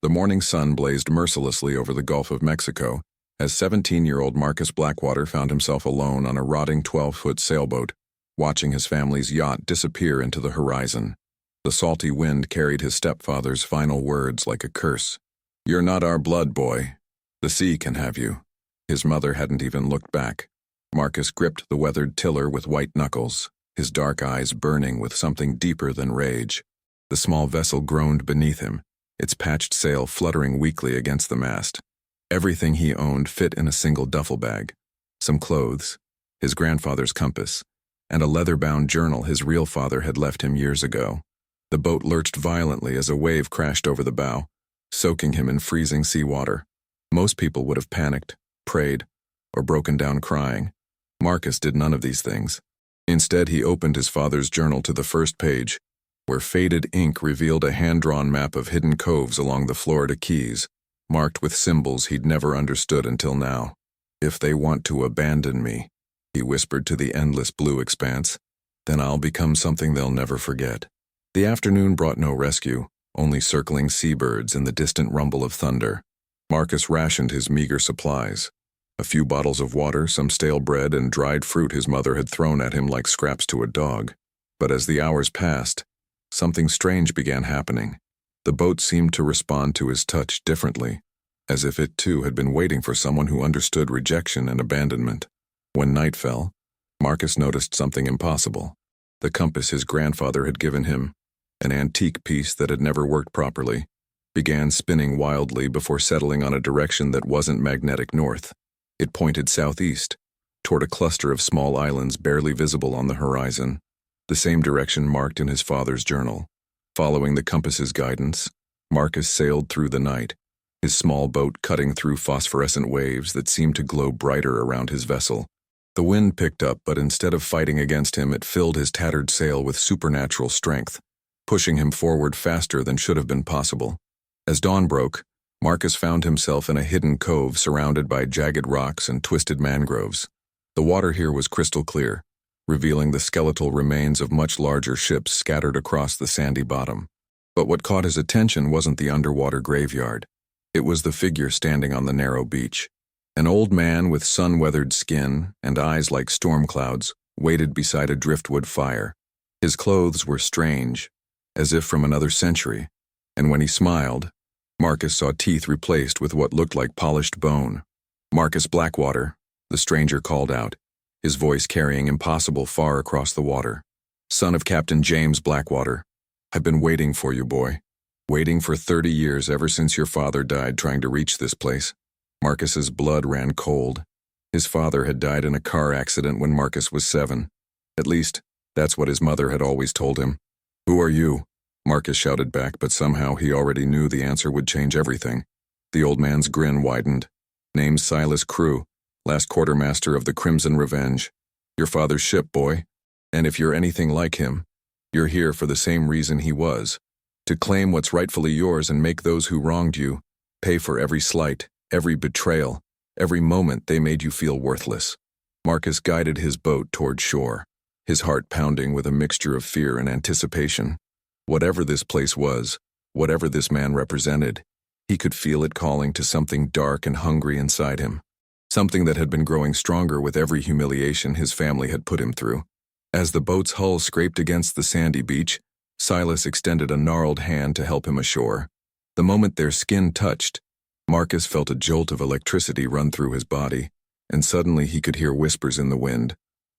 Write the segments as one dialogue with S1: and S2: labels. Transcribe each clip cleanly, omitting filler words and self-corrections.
S1: The morning sun blazed mercilessly over the Gulf of Mexico as 17-year-old Marcus Blackwater found himself alone on a rotting 12-foot sailboat, watching his family's yacht disappear into the horizon. The salty wind carried his stepfather's final words like a curse. "You're not our blood, boy. The sea can have you." His mother hadn't even looked back. Marcus gripped the weathered tiller with white knuckles, his dark eyes burning with something deeper than rage. The small vessel groaned beneath him, its patched sail fluttering weakly against the mast. Everything he owned fit in a single duffel bag. Some clothes, his grandfather's compass, and a leather-bound journal his real father had left him years ago. The boat lurched violently as a wave crashed over the bow, soaking him in freezing seawater. Most people would have panicked, prayed, or broken down crying. Marcus did none of these things. Instead, he opened his father's journal to the first page, where faded ink revealed a hand-drawn map of hidden coves along the Florida Keys, marked with symbols he'd never understood until now. "If they want to abandon me," he whispered to the endless blue expanse, "then I'll become something they'll never forget." The afternoon brought no rescue, only circling seabirds and the distant rumble of thunder. Marcus rationed his meager supplies. A few bottles of water, some stale bread, and dried fruit his mother had thrown at him like scraps to a dog. But as the hours passed, something strange began happening. The boat seemed to respond to his touch differently, as if it too had been waiting for someone who understood rejection and abandonment. When night fell, Marcus noticed something impossible. The compass his grandfather had given him, an antique piece that had never worked properly, began spinning wildly before settling on a direction that wasn't magnetic north. It pointed southeast, toward a cluster of small islands barely visible on the horizon, the same direction marked in his father's journal. Following the compass's guidance, Marcus sailed through the night, his small boat cutting through phosphorescent waves that seemed to glow brighter around his vessel. The wind picked up, but instead of fighting against him, it filled his tattered sail with supernatural strength, pushing him forward faster than should have been possible. As dawn broke, Marcus found himself in a hidden cove surrounded by jagged rocks and twisted mangroves. The water here was crystal clear, revealing the skeletal remains of much larger ships scattered across the sandy bottom. But what caught his attention wasn't the underwater graveyard. It was the figure standing on the narrow beach. An old man with sun-weathered skin and eyes like storm clouds waited beside a driftwood fire. His clothes were strange, as if from another century, and when he smiled, Marcus saw teeth replaced with what looked like polished bone. "Marcus Blackwater," the stranger called out, his voice carrying impossible far across the water. "Son of Captain James Blackwater, I've been waiting for you, boy. Waiting for 30 years, ever since your father died trying to reach this place." Marcus's blood ran cold. His father had died in a car accident when Marcus was 7. At least, that's what his mother had always told him. "Who are you?" Marcus shouted back, but somehow he already knew the answer would change everything. The old man's grin widened. "Name's Silas Crew, last quartermaster of the Crimson Revenge. Your father's ship, boy. And if you're anything like him, you're here for the same reason he was. To claim what's rightfully yours and make those who wronged you pay for every slight, every betrayal, every moment they made you feel worthless." Marcus guided his boat toward shore, his heart pounding with a mixture of fear and anticipation. Whatever this place was, whatever this man represented, he could feel it calling to something dark and hungry inside him, something that had been growing stronger with every humiliation his family had put him through. As the boat's hull scraped against the sandy beach, Silas extended a gnarled hand to help him ashore. The moment their skin touched, Marcus felt a jolt of electricity run through his body, and suddenly he could hear whispers in the wind,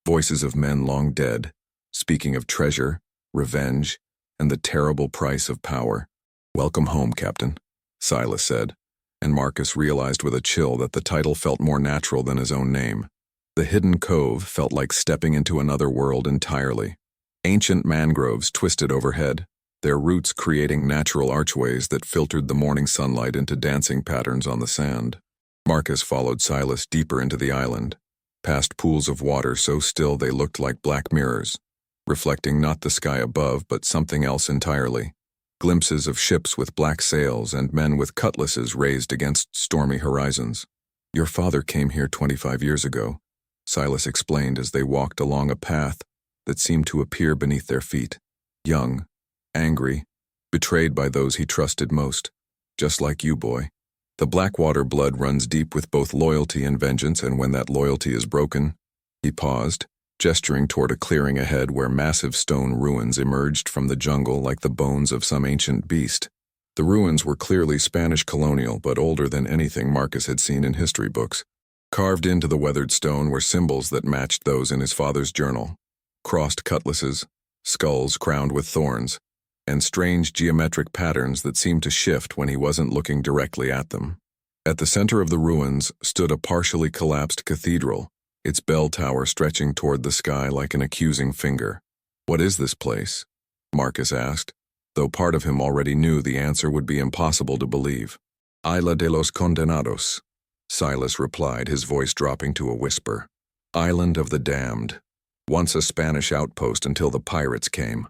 S1: voices of men long dead, speaking of treasure, revenge, and the terrible price of power. "Welcome home, Captain," Silas said, and Marcus realized with a chill that the title felt more natural than his own name. The hidden cove felt like stepping into another world entirely. Ancient mangroves twisted overhead, their roots creating natural archways that filtered the morning sunlight into dancing patterns on the sand. Marcus followed Silas deeper into the island, past pools of water so still they looked like black mirrors, reflecting not the sky above but something else entirely. Glimpses of ships with black sails and men with cutlasses raised against stormy horizons. "Your father came here 25 years ago," Silas explained as they walked along a path that seemed to appear beneath their feet. Young, angry, betrayed by those he trusted most. Just like you, boy. The Blackwater blood runs deep with both loyalty and vengeance, and when that loyalty is broken—" He paused, gesturing toward a clearing ahead where massive stone ruins emerged from the jungle like the bones of some ancient beast. The ruins were clearly Spanish colonial, but older than anything Marcus had seen in history books. Carved into the weathered stone were symbols that matched those in his father's journal: crossed cutlasses, skulls crowned with thorns, and strange geometric patterns that seemed to shift when he wasn't looking directly at them. At the center of the ruins stood a partially collapsed cathedral, its bell tower stretching toward the sky like an accusing finger. "What is this place?" Marcus asked, though part of him already knew the answer would be impossible to believe. "Isla de los Condenados," Silas replied, his voice dropping to a whisper. "Island of the Damned. Once a Spanish outpost until the pirates came.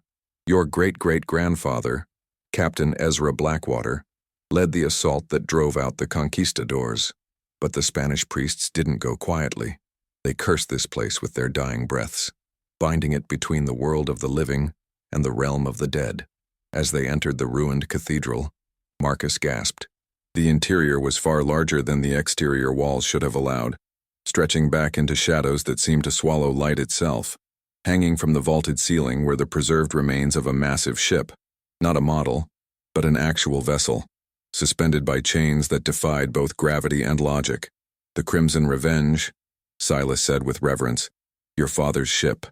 S1: Your great-great-grandfather, Captain Ezra Blackwater, led the assault that drove out the conquistadors. But the Spanish priests didn't go quietly. They cursed this place with their dying breaths, binding it between the world of the living and the realm of the dead." As they entered the ruined cathedral, Marcus gasped. The interior was far larger than the exterior walls should have allowed, stretching back into shadows that seemed to swallow light itself. Hanging from the vaulted ceiling were the preserved remains of a massive ship, not a model, but an actual vessel, suspended by chains that defied both gravity and logic. "The Crimson Revenge," Silas said with reverence. "Your father's ship.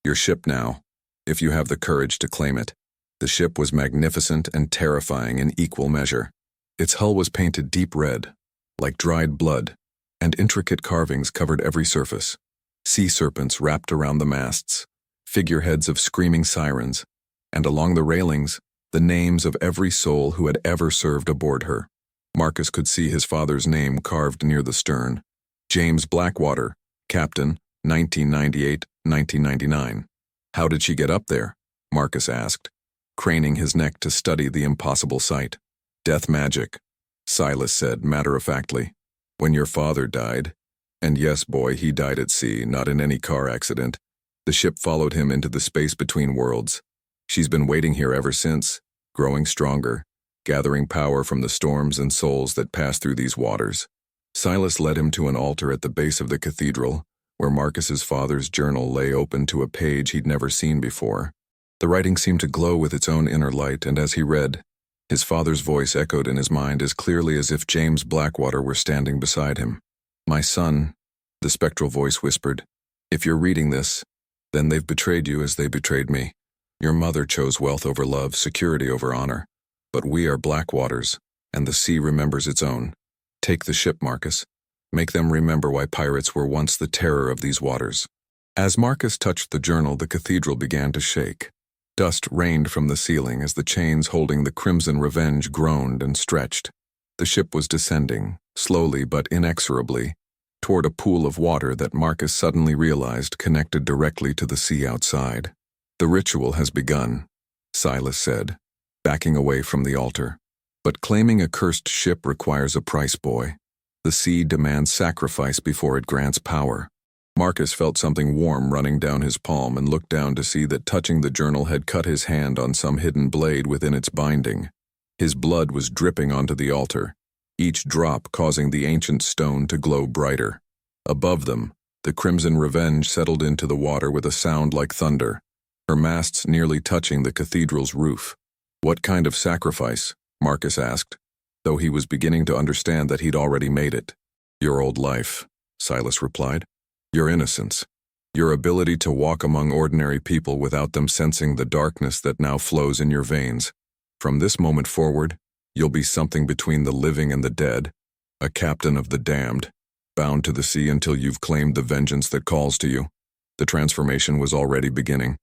S1: Your ship now, if you have the courage to claim it." The ship was magnificent and terrifying in equal measure. Its hull was painted deep red, like dried blood, and intricate carvings covered every surface. Sea serpents wrapped around the masts, figureheads of screaming sirens, and along the railings, the names of every soul who had ever served aboard her. Marcus could see his father's name carved near the stern: James Blackwater, Captain, 1998-1999. "How did she get up there?" Marcus asked, craning his neck to study the impossible sight. "Death magic," Silas said matter-of-factly. "When your father died, and yes, boy, he died at sea, not in any car accident, the ship followed him into the space between worlds. She's been waiting here ever since, growing stronger, gathering power from the storms and souls that pass through these waters." Silas led him to an altar at the base of the cathedral, where Marcus's father's journal lay open to a page he'd never seen before. The writing seemed to glow with its own inner light, and as he read, his father's voice echoed in his mind as clearly as if James Blackwater were standing beside him. "My son," the spectral voice whispered, "if you're reading this, then they've betrayed you as they betrayed me. Your mother chose wealth over love, security over honor. But we are Blackwaters, and the sea remembers its own. Take the ship, Marcus. Make them remember why pirates were once the terror of these waters." As Marcus touched the journal, the cathedral began to shake. Dust rained from the ceiling as the chains holding the Crimson Revenge groaned and stretched. The ship was descending, slowly but inexorably, toward a pool of water that Marcus suddenly realized connected directly to the sea outside. "The ritual has begun," Silas said, backing away from the altar. "But claiming a cursed ship requires a price, boy. The sea demands sacrifice before it grants power." Marcus felt something warm running down his palm and looked down to see that touching the journal had cut his hand on some hidden blade within its binding. His blood was dripping onto the altar, each drop causing the ancient stone to glow brighter. Above them, the Crimson Revenge settled into the water with a sound like thunder, her masts nearly touching the cathedral's roof. "What kind of sacrifice?" Marcus asked, though he was beginning to understand that he'd already made it. "Your old life," Silas replied. "Your innocence. Your ability to walk among ordinary people without them sensing the darkness that now flows in your veins. From this moment forward, you'll be something between the living and the dead, a captain of the damned, bound to the sea until you've claimed the vengeance that calls to you." The transformation was already beginning.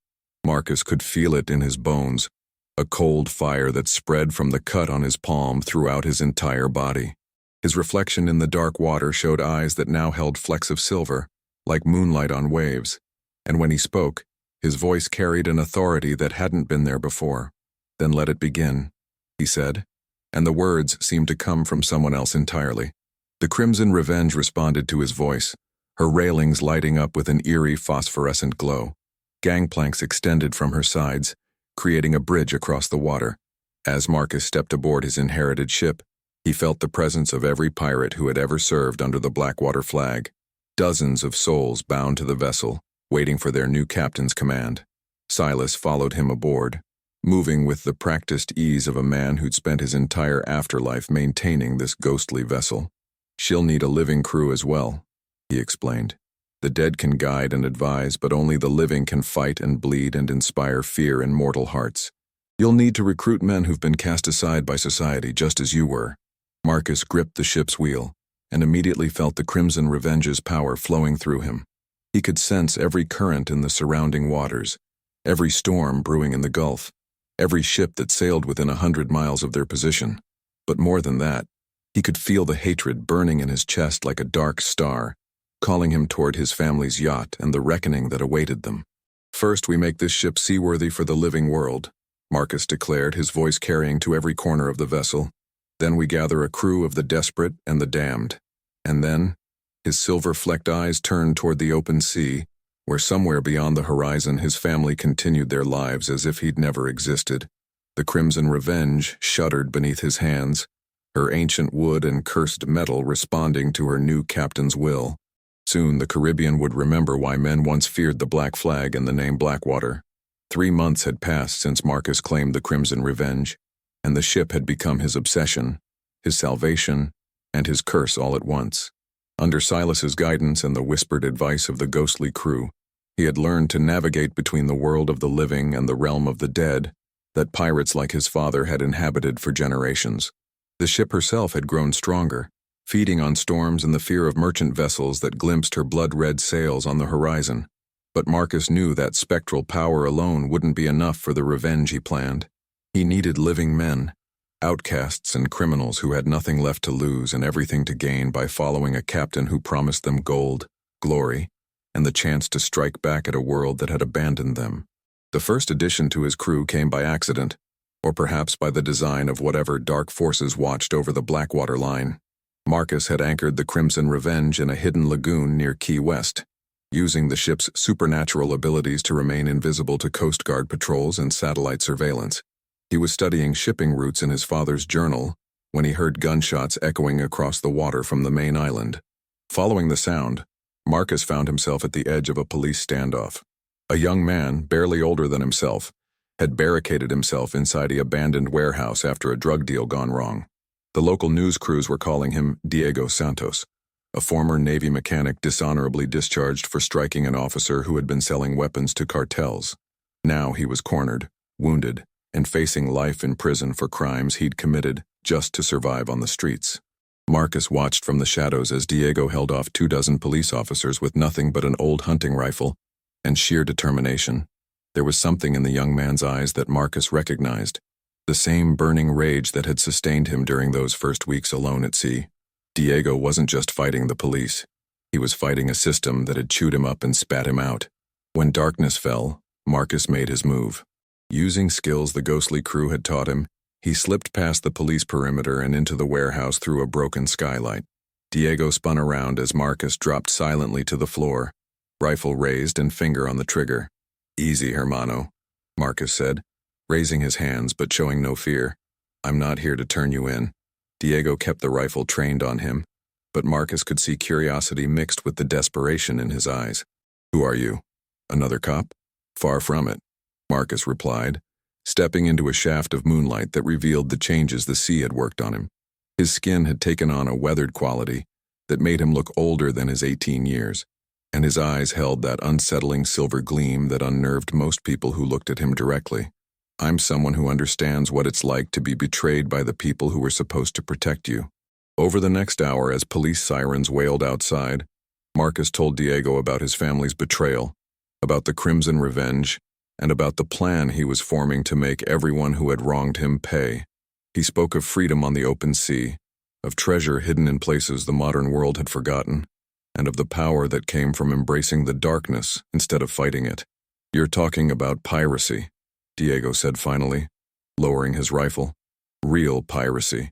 S1: Marcus could feel it in his bones, a cold fire that spread from the cut on his palm throughout his entire body. His reflection in the dark water showed eyes that now held flecks of silver, like moonlight on waves, and when he spoke, his voice carried an authority that hadn't been there before. "Then let it begin," he said, and the words seemed to come from someone else entirely. The Crimson Revenge responded to his voice, her railings lighting up with an eerie phosphorescent glow. Gangplanks extended from her sides, creating a bridge across the water. As Marcus stepped aboard his inherited ship, He felt the presence of every pirate who had ever served under the Blackwater flag, dozens of souls bound to the vessel, waiting for their new captain's command. Silas followed him aboard, moving with the practiced ease of a man who'd spent his entire afterlife maintaining this ghostly vessel. "She'll need a living crew as well," he explained. "The dead can guide and advise, but only the living can fight and bleed and inspire fear in mortal hearts. You'll need to recruit men who've been cast aside by society just as you were." Marcus gripped the ship's wheel and immediately felt the Crimson Revenge's power flowing through him. He could sense every current in the surrounding waters, every storm brewing in the Gulf, every ship that sailed within 100 miles of their position. But more than that, he could feel the hatred burning in his chest like a dark star, calling him toward his family's yacht and the reckoning that awaited them. "First, we make this ship seaworthy for the living world," Marcus declared, his voice carrying to every corner of the vessel. "Then we gather a crew of the desperate and the damned. And then," his silver-flecked eyes turned toward the open sea, where somewhere beyond the horizon his family continued their lives as if he'd never existed. The Crimson Revenge shuddered beneath his hands, her ancient wood and cursed metal responding to her new captain's will. Soon the Caribbean would remember why men once feared the black flag and the name Blackwater. 3 months had passed since Marcus claimed the Crimson Revenge, and the ship had become his obsession, his salvation, and his curse all at once. Under Silas's guidance and the whispered advice of the ghostly crew, he had learned to navigate between the world of the living and the realm of the dead that pirates like his father had inhabited for generations. The ship herself had grown stronger, feeding on storms and the fear of merchant vessels that glimpsed her blood-red sails on the horizon. But Marcus knew that spectral power alone wouldn't be enough for the revenge he planned. He needed living men, outcasts and criminals who had nothing left to lose and everything to gain by following a captain who promised them gold, glory, and the chance to strike back at a world that had abandoned them. The first addition to his crew came by accident, or perhaps by the design of whatever dark forces watched over the Blackwater line. Marcus had anchored the Crimson Revenge in a hidden lagoon near Key West, using the ship's supernatural abilities to remain invisible to Coast Guard patrols and satellite surveillance. He was studying shipping routes in his father's journal when he heard gunshots echoing across the water from the main island. Following the sound, Marcus found himself at the edge of a police standoff. A young man, barely older than himself, had barricaded himself inside the abandoned warehouse after a drug deal gone wrong. The local news crews were calling him Diego Santos, a former Navy mechanic dishonorably discharged for striking an officer who had been selling weapons to cartels. Now he was cornered, wounded, and facing life in prison for crimes he'd committed just to survive on the streets. Marcus watched from the shadows as Diego held off 24 police officers with nothing but an old hunting rifle and sheer determination. There was something in the young man's eyes that Marcus recognized, the same burning rage that had sustained him during those first weeks alone at sea. Diego wasn't just fighting the police. He was fighting a system that had chewed him up and spat him out. When darkness fell, Marcus made his move. Using skills the ghostly crew had taught him, he slipped past the police perimeter and into the warehouse through a broken skylight. Diego spun around as Marcus dropped silently to the floor, rifle raised and finger on the trigger. "Easy, hermano," Marcus said, raising his hands but showing no fear. "I'm not here to turn you in." Diego kept the rifle trained on him, but Marcus could see curiosity mixed with the desperation in his eyes. "Who are you? Another cop?" "Far from it," Marcus replied, stepping into a shaft of moonlight that revealed the changes the sea had worked on him. His skin had taken on a weathered quality that made him look older than his 18 years, and his eyes held that unsettling silver gleam that unnerved most people who looked at him directly. "I'm someone who understands what it's like to be betrayed by the people who were supposed to protect you." Over the next hour, as police sirens wailed outside, Marcus told Diego about his family's betrayal, about the Crimson Revenge, and about the plan he was forming to make everyone who had wronged him pay. He spoke of freedom on the open sea, of treasure hidden in places the modern world had forgotten, and of the power that came from embracing the darkness instead of fighting it. "You're talking about piracy," Diego said finally, lowering his rifle. "Real piracy.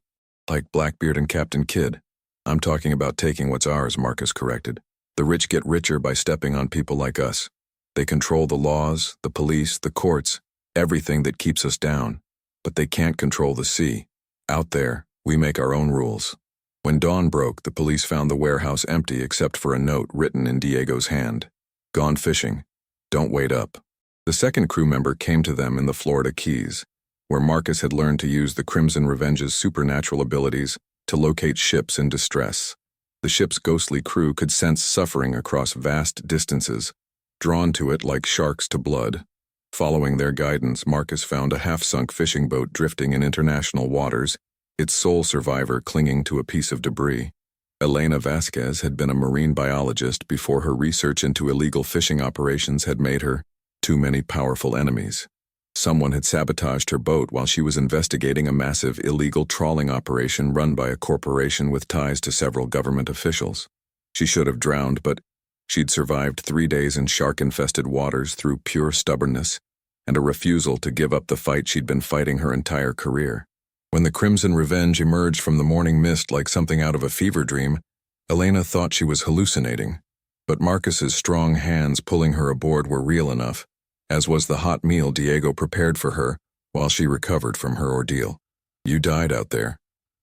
S1: Like Blackbeard and Captain Kidd." "I'm talking about taking what's ours," Marcus corrected. "The rich get richer by stepping on people like us. They control the laws, the police, the courts, everything that keeps us down. But they can't control the sea. Out there, We make our own rules. When dawn broke, the police found the warehouse empty except for a note written in Diego's hand. Gone fishing. Don't wait up. The second crew member came to them in the Florida Keys, where Marcus had learned to use the Crimson Revenge's supernatural abilities to locate ships in distress. The ship's ghostly crew could sense suffering across vast distances, drawn to it like sharks to blood. Following their guidance, Marcus found a half-sunk fishing boat drifting in international waters, its sole survivor clinging to a piece of debris. Elena Vasquez had been a marine biologist before her research into illegal fishing operations had made her too many powerful enemies. Someone had sabotaged her boat while she was investigating a massive illegal trawling operation run by a corporation with ties to several government officials. She should have drowned, but she'd survived 3 days in shark-infested waters through pure stubbornness and a refusal to give up the fight she'd been fighting her entire career. When the Crimson Revenge emerged from the morning mist like something out of a fever dream, Elena thought she was hallucinating. But Marcus's strong hands pulling her aboard were real enough, as was the hot meal Diego prepared for her while she recovered from her ordeal. You died out there,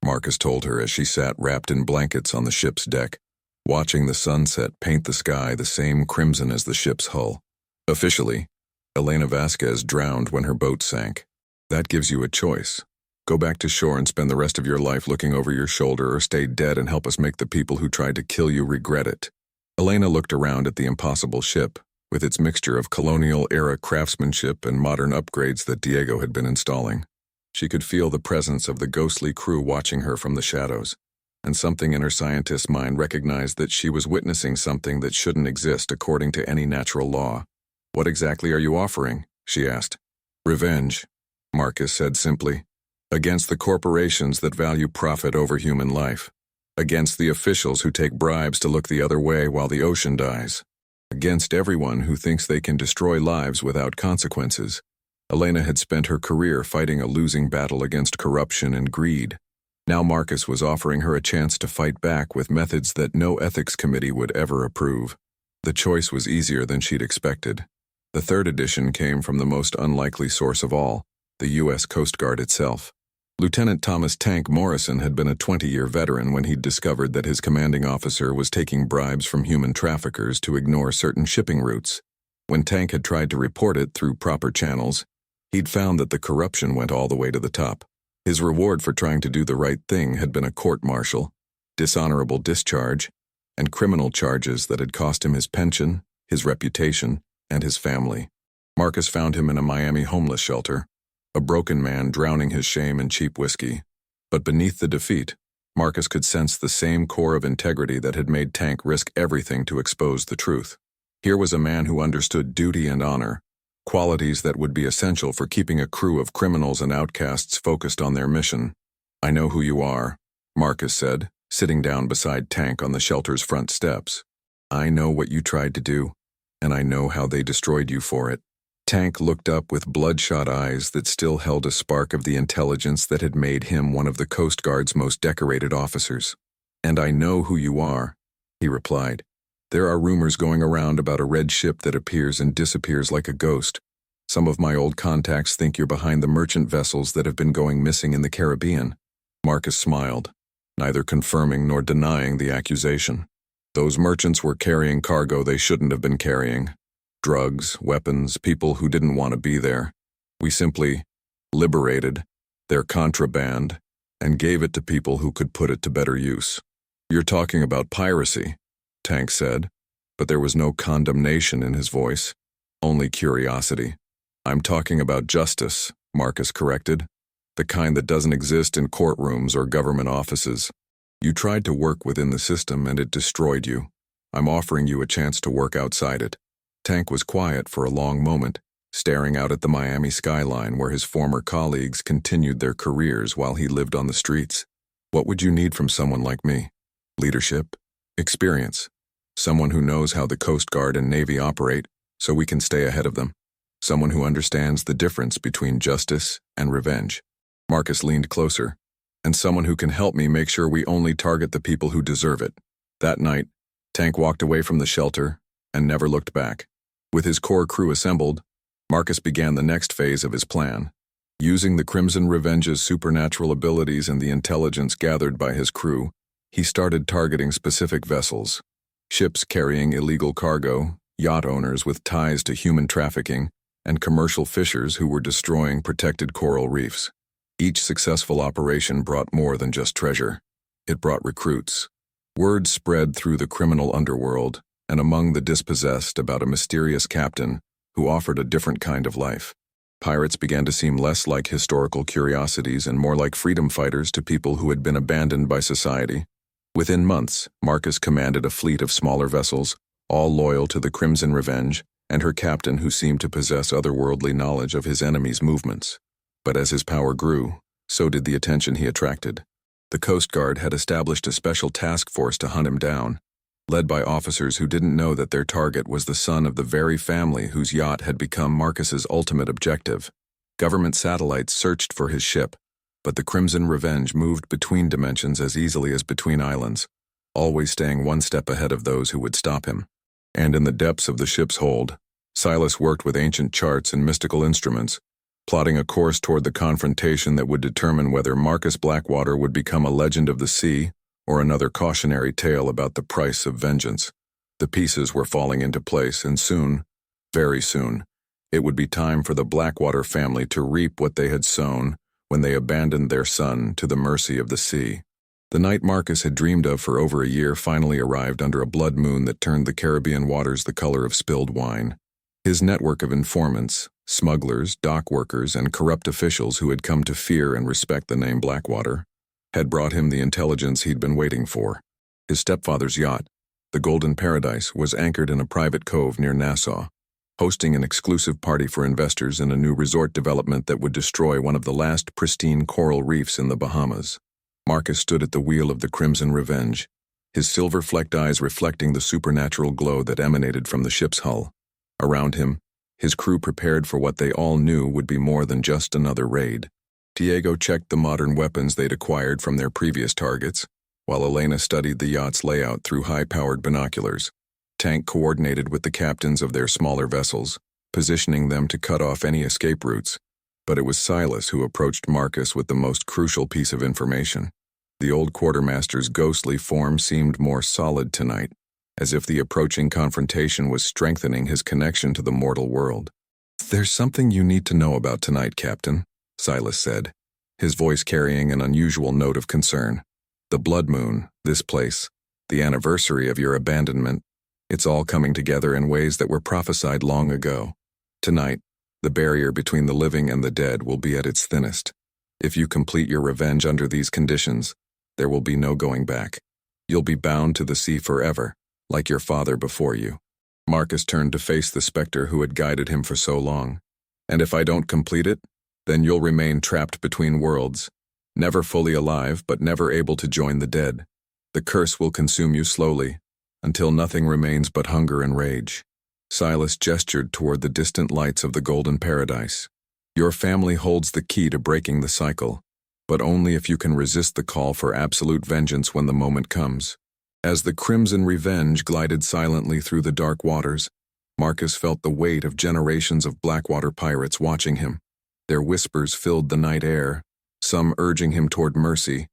S1: Marcus told her as she sat wrapped in blankets on the ship's deck, watching the sunset paint the sky the same crimson as the ship's hull. Officially, Elena Vasquez drowned when her boat sank. That gives you a choice. Go back to shore and spend the rest of your life looking over your shoulder, or stay dead and help us make the people who tried to kill you regret it. Elena looked around at the impossible ship, with its mixture of colonial-era craftsmanship and modern upgrades that Diego had been installing. She could feel the presence of the ghostly crew watching her from the shadows, and something in her scientist's mind recognized that she was witnessing something that shouldn't exist according to any natural law. What exactly are you offering? She asked. Revenge, Marcus said simply. Against the corporations that value profit over human life. Against the officials who take bribes to look the other way while the ocean dies. Against everyone who thinks they can destroy lives without consequences. Elena had spent her career fighting a losing battle against corruption and greed. Now Marcus was offering her a chance to fight back with methods that no ethics committee would ever approve. The choice was easier than she'd expected. The third addition came from the most unlikely source of all, the U.S. Coast Guard itself. Lieutenant Thomas Tank Morrison had been a 20-year veteran when he'd discovered that his commanding officer was taking bribes from human traffickers to ignore certain shipping routes. When Tank had tried to report it through proper channels, he'd found that the corruption went all the way to the top. His reward for trying to do the right thing had been a court-martial, dishonorable discharge, and criminal charges that had cost him his pension, his reputation, and his family. Marcus found him in a Miami homeless shelter, a broken man drowning his shame in cheap whiskey. But beneath the defeat, Marcus could sense the same core of integrity that had made Tank risk everything to expose the truth. Here was a man who understood duty and honor, qualities that would be essential for keeping a crew of criminals and outcasts focused on their mission. I know who you are, Marcus said, sitting down beside Tank on the shelter's front steps. I know what you tried to do, and I know how they destroyed you for it. Tank looked up with bloodshot eyes that still held a spark of the intelligence that had made him one of the Coast Guard's most decorated officers. And I know who you are, he replied. There are rumors going around about a red ship that appears and disappears like a ghost. Some of my old contacts think you're behind the merchant vessels that have been going missing in the Caribbean. Marcus smiled, neither confirming nor denying the accusation. Those merchants were carrying cargo they shouldn't have been carrying. Drugs, weapons, people who didn't want to be there. We simply liberated their contraband and gave it to people who could put it to better use. You're talking about piracy, Tank said, but there was no condemnation in his voice, only curiosity. I'm talking about justice, Marcus corrected, the kind that doesn't exist in courtrooms or government offices. You tried to work within the system and it destroyed you. I'm offering you a chance to work outside it. Tank was quiet for a long moment, staring out at the Miami skyline where his former colleagues continued their careers while he lived on the streets. What would you need from someone like me? Leadership, experience, someone who knows how the Coast Guard and Navy operate so we can stay ahead of them, someone who understands the difference between justice and revenge. Marcus leaned closer, and someone who can help me make sure we only target the people who deserve it. That night, Tank walked away from the shelter and never looked back. With his core crew assembled, Marcus began the next phase of his plan. Using the Crimson Revenge's supernatural abilities and the intelligence gathered by his crew, he started targeting specific vessels: ships carrying illegal cargo, yacht owners with ties to human trafficking, and commercial fishers who were destroying protected coral reefs. Each successful operation brought more than just treasure. It brought recruits. Word spread through the criminal underworld and among the dispossessed about a mysterious captain who offered a different kind of life. Pirates began to seem less like historical curiosities and more like freedom fighters to people who had been abandoned by society. Within months, Marcus commanded a fleet of smaller vessels, all loyal to the Crimson Revenge, and her captain who seemed to possess otherworldly knowledge of his enemy's movements. But as his power grew, so did the attention he attracted. The Coast Guard had established a special task force to hunt him down, led by officers who didn't know that their target was the son of the very family whose yacht had become Marcus's ultimate objective. Government satellites searched for his ship, but the Crimson Revenge moved between dimensions as easily as between islands, always staying one step ahead of those who would stop him. And in the depths of the ship's hold, Silas worked with ancient charts and mystical instruments, plotting a course toward the confrontation that would determine whether Marcus Blackwater would become a legend of the sea or another cautionary tale about the price of vengeance. The pieces were falling into place, and soon, very soon, it would be time for the Blackwater family to reap what they had sown when they abandoned their son to the mercy of the sea. The night Marcus had dreamed of for over a year finally arrived under a blood moon that turned the Caribbean waters the color of spilled wine. His network of informants, smugglers, dock workers, and corrupt officials who had come to fear and respect the name Blackwater, had brought him the intelligence he'd been waiting for. His stepfather's yacht, the Golden Paradise, was anchored in a private cove near Nassau, hosting an exclusive party for investors in a new resort development that would destroy one of the last pristine coral reefs in the Bahamas. Marcus stood at the wheel of the Crimson Revenge, his silver-flecked eyes reflecting the supernatural glow that emanated from the ship's hull. Around him, his crew prepared for what they all knew would be more than just another raid. Diego checked the modern weapons they'd acquired from their previous targets, while Elena studied the yacht's layout through high-powered binoculars. Tank coordinated with the captains of their smaller vessels, positioning them to cut off any escape routes. But it was Silas who approached Marcus with the most crucial piece of information. The old quartermaster's ghostly form seemed more solid tonight, as if the approaching confrontation was strengthening his connection to the mortal world. "There's something you need to know about tonight, Captain," Silas said, his voice carrying an unusual note of concern. "The blood moon, this place, the anniversary of your abandonment, it's all coming together in ways that were prophesied long ago. Tonight, the barrier between the living and the dead will be at its thinnest. If you complete your revenge under these conditions, there will be no going back. You'll be bound to the sea forever, like your father before you." Marcus turned to face the specter who had guided him for so long. "And if I don't complete it, then you'll remain trapped between worlds, never fully alive but never able to join the dead. The curse will consume you slowly, until nothing remains but hunger and rage." Silas gestured toward the distant lights of the Golden Paradise. "Your family holds the key to breaking the cycle, but only if you can resist the call for absolute vengeance when the moment comes." As the Crimson Revenge glided silently through the dark waters, Marcus felt the weight of generations of Blackwater pirates watching him. Their whispers filled the night air, some urging him toward mercy,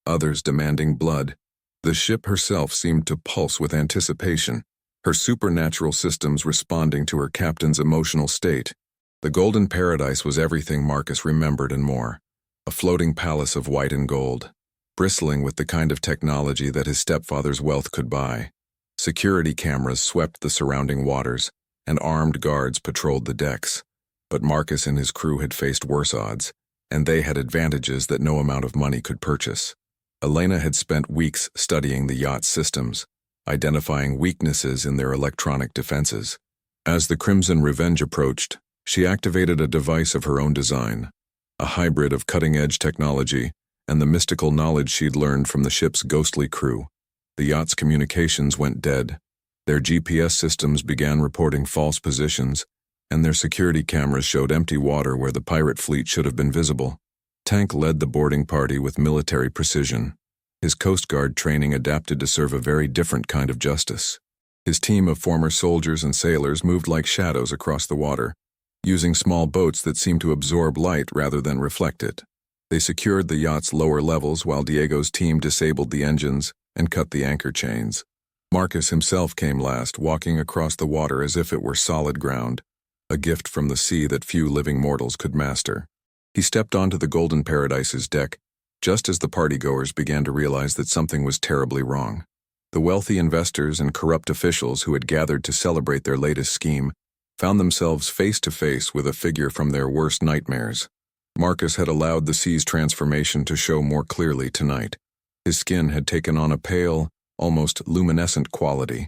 S1: others demanding blood. The ship herself seemed to pulse with anticipation, her supernatural systems responding to her captain's emotional state. The Golden Paradise was everything Marcus remembered and more, a floating palace of white and gold, bristling with the kind of technology that his stepfather's wealth could buy. Security cameras swept the surrounding waters, and armed guards patrolled the decks. But Marcus and his crew had faced worse odds, and they had advantages that no amount of money could purchase. Elena had spent weeks studying the yacht's systems, identifying weaknesses in their electronic defenses. As the Crimson Revenge approached, she activated a device of her own design, a hybrid of cutting-edge technology and the mystical knowledge she'd learned from the ship's ghostly crew. The yacht's communications went dead. Their GPS systems began reporting false positions, and their security cameras showed empty water where the pirate fleet should have been visible. Tank led the boarding party with military precision. His Coast Guard training adapted to serve a very different kind of justice. His team of former soldiers and sailors moved like shadows across the water, using small boats that seemed to absorb light rather than reflect it. They secured the yacht's lower levels while Diego's team disabled the engines and cut the anchor chains. Marcus himself came last, walking across the water as if it were solid ground, a gift from the sea that few living mortals could master. He stepped onto the Golden Paradise's deck, just as the partygoers began to realize that something was terribly wrong. The wealthy investors and corrupt officials who had gathered to celebrate their latest scheme found themselves face to face with a figure from their worst nightmares. Marcus had allowed the sea's transformation to show more clearly tonight. His skin had taken on a pale, almost luminescent quality,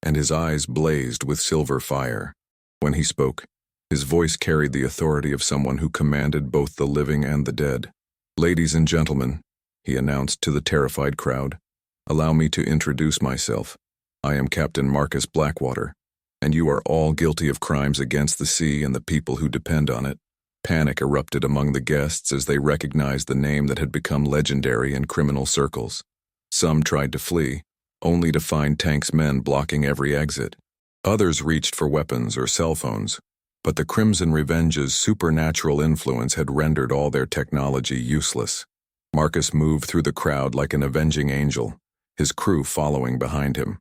S1: and his eyes blazed with silver fire. When he spoke, his voice carried the authority of someone who commanded both the living and the dead. "Ladies and gentlemen," he announced to the terrified crowd, "allow me to introduce myself. I am Captain Marcus Blackwater, and you are all guilty of crimes against the sea and the people who depend on it." Panic erupted among the guests as they recognized the name that had become legendary in criminal circles. Some tried to flee, only to find Tank's men blocking every exit. Others reached for weapons or cell phones, but the Crimson Revenge's supernatural influence had rendered all their technology useless. Marcus moved through the crowd like an avenging angel, his crew following behind him.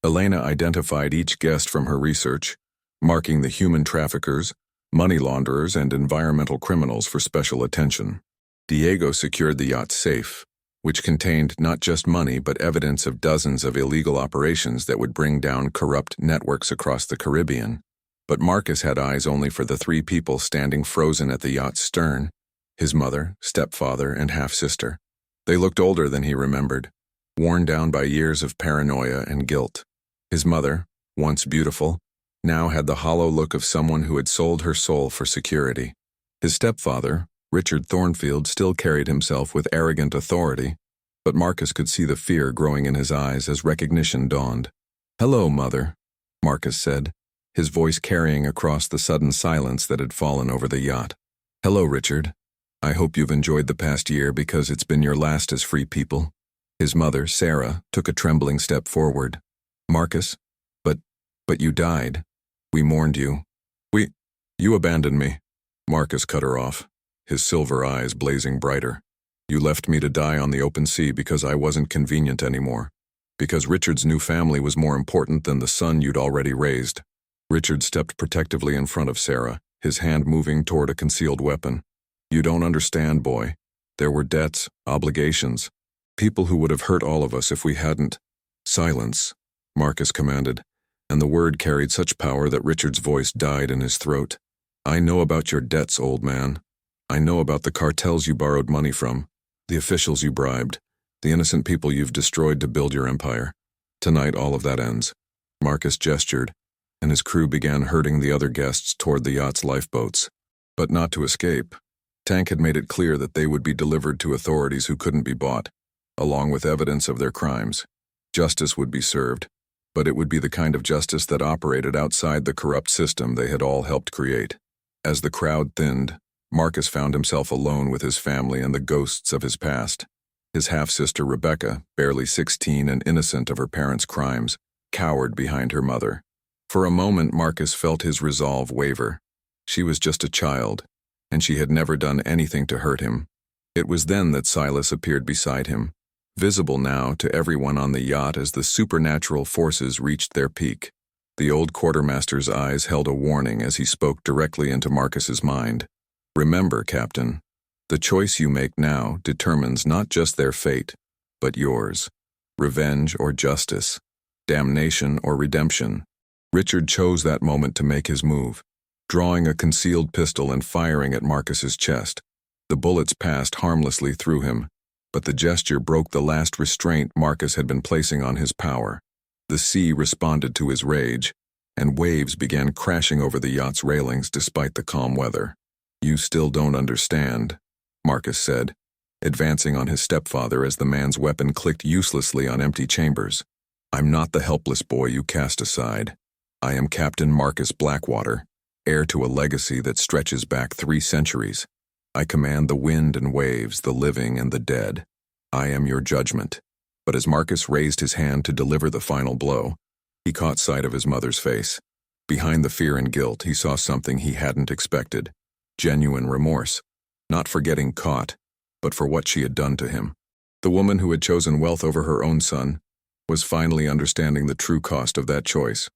S1: Elena identified each guest from her research, marking the human traffickers, money launderers, and environmental criminals for special attention. Diego secured the yacht's safe, which contained not just money but evidence of dozens of illegal operations that would bring down corrupt networks across the Caribbean. But Marcus had eyes only for the three people standing frozen at the yacht's stern: his mother, stepfather, and half-sister. They looked older than he remembered, worn down by years of paranoia and guilt. His mother, once beautiful, now had the hollow look of someone who had sold her soul for security. His stepfather, Richard Thornfield, still carried himself with arrogant authority, but Marcus could see the fear growing in his eyes as recognition dawned. "Hello, Mother," Marcus said, his voice carrying across the sudden silence that had fallen over the yacht. "Hello, Richard. I hope you've enjoyed the past year because it's been your last as free people." His mother, Sarah, took a trembling step forward. "Marcus, but you died. We mourned you. You abandoned me." Marcus cut her off, his silver eyes blazing brighter. "You left me to die on the open sea because I wasn't convenient anymore. Because Richard's new family was more important than the son you'd already raised." Richard stepped protectively in front of Sarah, his hand moving toward a concealed weapon. "You don't understand, boy. There were debts, obligations, people who would have hurt all of us if we hadn't." "Silence," Marcus commanded, and the word carried such power that Richard's voice died in his throat. "I know about your debts, old man. I know about the cartels you borrowed money from, the officials you bribed, the innocent people you've destroyed to build your empire. Tonight all of that ends." Marcus gestured, and his crew began herding the other guests toward the yacht's lifeboats. But not to escape. Tank had made it clear that they would be delivered to authorities who couldn't be bought, along with evidence of their crimes. Justice would be served, but it would be the kind of justice that operated outside the corrupt system they had all helped create. As the crowd thinned, Marcus found himself alone with his family and the ghosts of his past. His half-sister Rebecca, barely 16 and innocent of her parents' crimes, cowered behind her mother. For a moment Marcus felt his resolve waver. She was just a child, and she had never done anything to hurt him. It was then that Silas appeared beside him, visible now to everyone on the yacht as the supernatural forces reached their peak. The old quartermaster's eyes held a warning as he spoke directly into Marcus's mind. "Remember, Captain, the choice you make now determines not just their fate, but yours. Revenge or justice, damnation or redemption." Richard chose that moment to make his move, drawing a concealed pistol and firing at Marcus's chest. The bullets passed harmlessly through him, but the gesture broke the last restraint Marcus had been placing on his power. The sea responded to his rage, and waves began crashing over the yacht's railings despite the calm weather. "You still don't understand," Marcus said, advancing on his stepfather as the man's weapon clicked uselessly on empty chambers. "I'm not the helpless boy you cast aside. I am Captain Marcus Blackwater, heir to a legacy that stretches back 3 centuries. I command the wind and waves, the living and the dead. I am your judgment." But as Marcus raised his hand to deliver the final blow, he caught sight of his mother's face. Behind the fear and guilt, he saw something he hadn't expected. Genuine remorse. Not for getting caught, but for what she had done to him. The woman who had chosen wealth over her own son was finally understanding the true cost of that choice.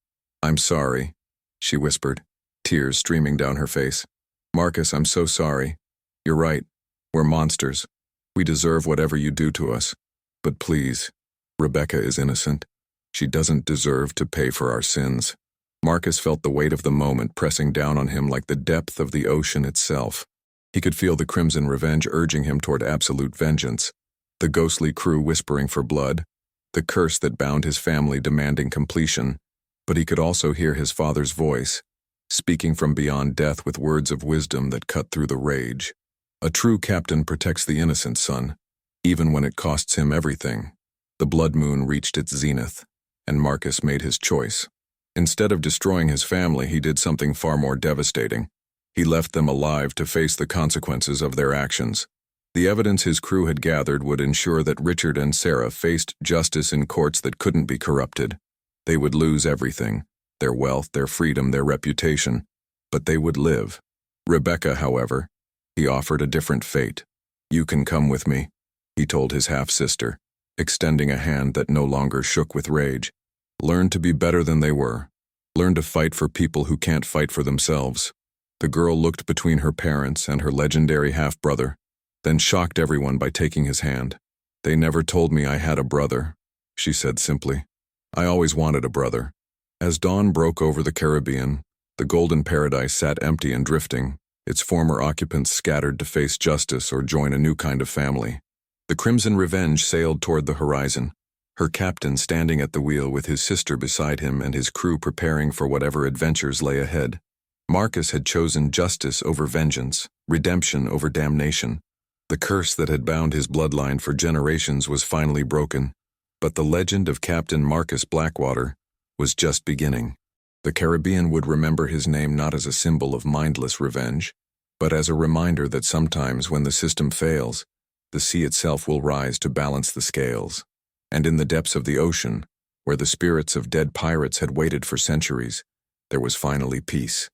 S1: "I'm sorry," she whispered, tears streaming down her face. "Marcus, I'm so sorry. You're right. We're monsters. We deserve whatever you do to us. But please, Rebecca is innocent. She doesn't deserve to pay for our sins." Marcus felt the weight of the moment pressing down on him like the depth of the ocean itself. He could feel the crimson revenge urging him toward absolute vengeance, the ghostly crew whispering for blood, the curse that bound his family demanding completion, but he could also hear his father's voice, speaking from beyond death with words of wisdom that cut through the rage. A true captain protects the innocent son, even when it costs him everything. The blood moon reached its zenith, and Marcus made his choice. Instead of destroying his family, he did something far more devastating. He left them alive to face the consequences of their actions. The evidence his crew had gathered would ensure that Richard and Sarah faced justice in courts that couldn't be corrupted. They would lose everything, their wealth, their freedom, their reputation, but they would live. Rebecca, however, he offered a different fate. "You can come with me," he told his half-sister, extending a hand that no longer shook with rage. "Learn to be better than they were. Learn to fight for people who can't fight for themselves." The girl looked between her parents and her legendary half-brother, then shocked everyone by taking his hand. "They never told me I had a brother," she said simply. "I always wanted a brother." As dawn broke over the Caribbean, the Golden Paradise sat empty and drifting, its former occupants scattered to face justice or join a new kind of family. The Crimson Revenge sailed toward the horizon, her captain standing at the wheel with his sister beside him and his crew preparing for whatever adventures lay ahead. Marcus had chosen justice over vengeance, redemption over damnation. The curse that had bound his bloodline for generations was finally broken, but the legend of Captain Marcus Blackwater was just beginning. The Caribbean would remember his name not as a symbol of mindless revenge, but as a reminder that sometimes when the system fails, the sea itself will rise to balance the scales. And in the depths of the ocean, where the spirits of dead pirates had waited for centuries, there was finally peace.